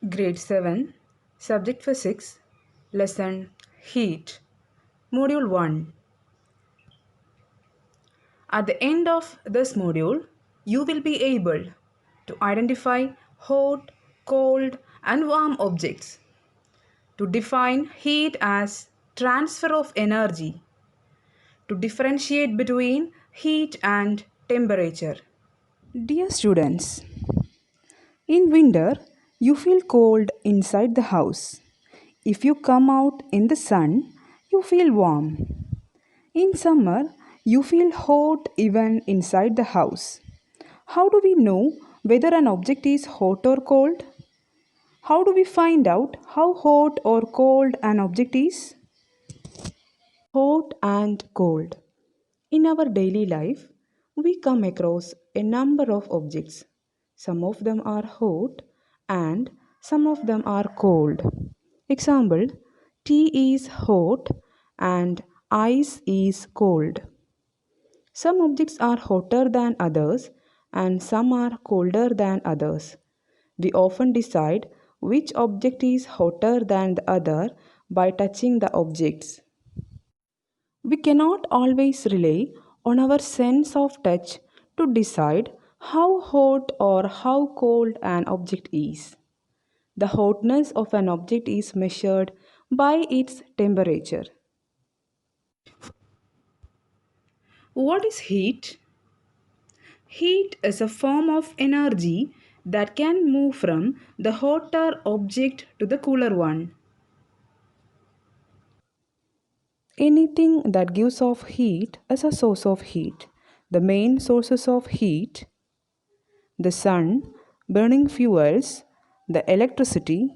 Grade 7, Subject Physics, Lesson Heat, Module 1. At the end of this module, you will be able to identify hot, cold, and warm objects, to define heat as transfer of energy, to differentiate between heat and temperature. Dear students, in winter, you feel cold inside the house. If you come out in the sun, you feel warm. In summer, you feel hot even inside the house. How do we know whether an object is hot or cold? How do we find out how hot or cold an object is? Hot and cold. In our daily life, we come across a number of objects. Some of them are hot and some of them are cold. Example, tea is hot and ice is cold. Some objects are hotter than others and some are colder than others. We often decide which object is hotter than the other by touching the objects. We cannot always rely on our sense of touch to decide how hot or how cold an object is. The hotness of an object is measured by its temperature. What is heat? Heat is a form of energy that can move from the hotter object to the cooler one. Anything that gives off heat is a source of heat. The main sources of heat: the sun, burning fuels, the electricity,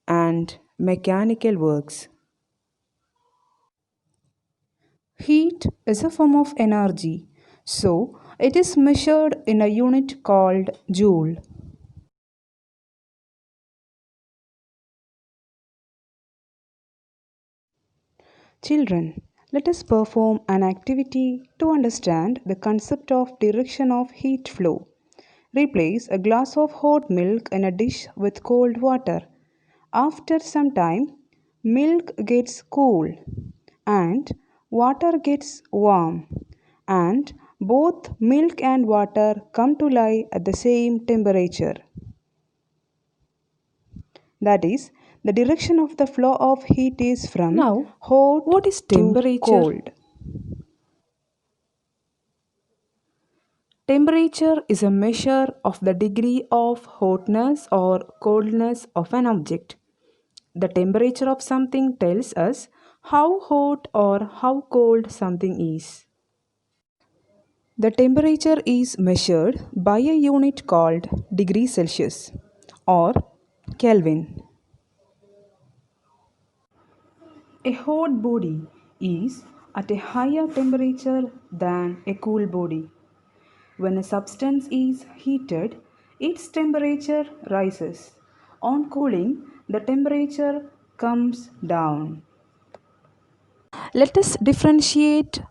and mechanical works. Heat is a form of energy, so it is measured in a unit called joule. Children, let us perform an activity to understand the concept of direction of heat flow. Replace a glass of hot milk in a dish with cold water. After some time, milk gets cool and water gets warm, and both milk and water come to lie at the same temperature. That is, the direction of the flow of heat is from now, hot what is temperature? To cold. Temperature is a measure of the degree of hotness or coldness of an object. The temperature of something tells us how hot or how cold something is. The temperature is measured by a unit called degree Celsius or Kelvin. A hot body is at a higher temperature than a cool body. When a substance is heated, its temperature rises. On cooling, the temperature comes down. Let us differentiate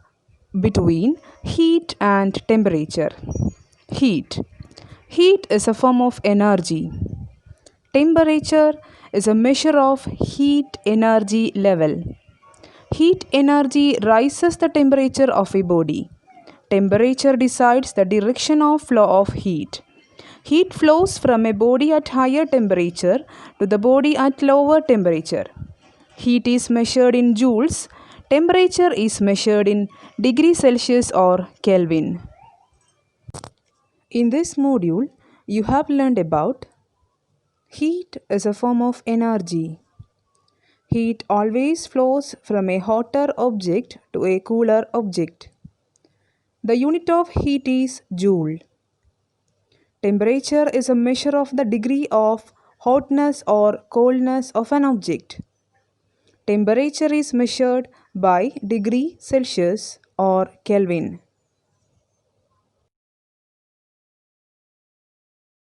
between heat and temperature. Heat. Heat is a form of energy. Temperature is a measure of heat energy level. Heat energy rises the temperature of a body. Temperature decides the direction of flow of heat. Heat flows from a body at higher temperature to the body at lower temperature. Heat is measured in joules. Temperature is measured in degrees Celsius or Kelvin. In this module, you have learned about heat is a form of energy. Heat always flows from a hotter object to a cooler object. The unit of heat is joule. Temperature is a measure of the degree of hotness or coldness of an object. Temperature is measured by degree Celsius or Kelvin.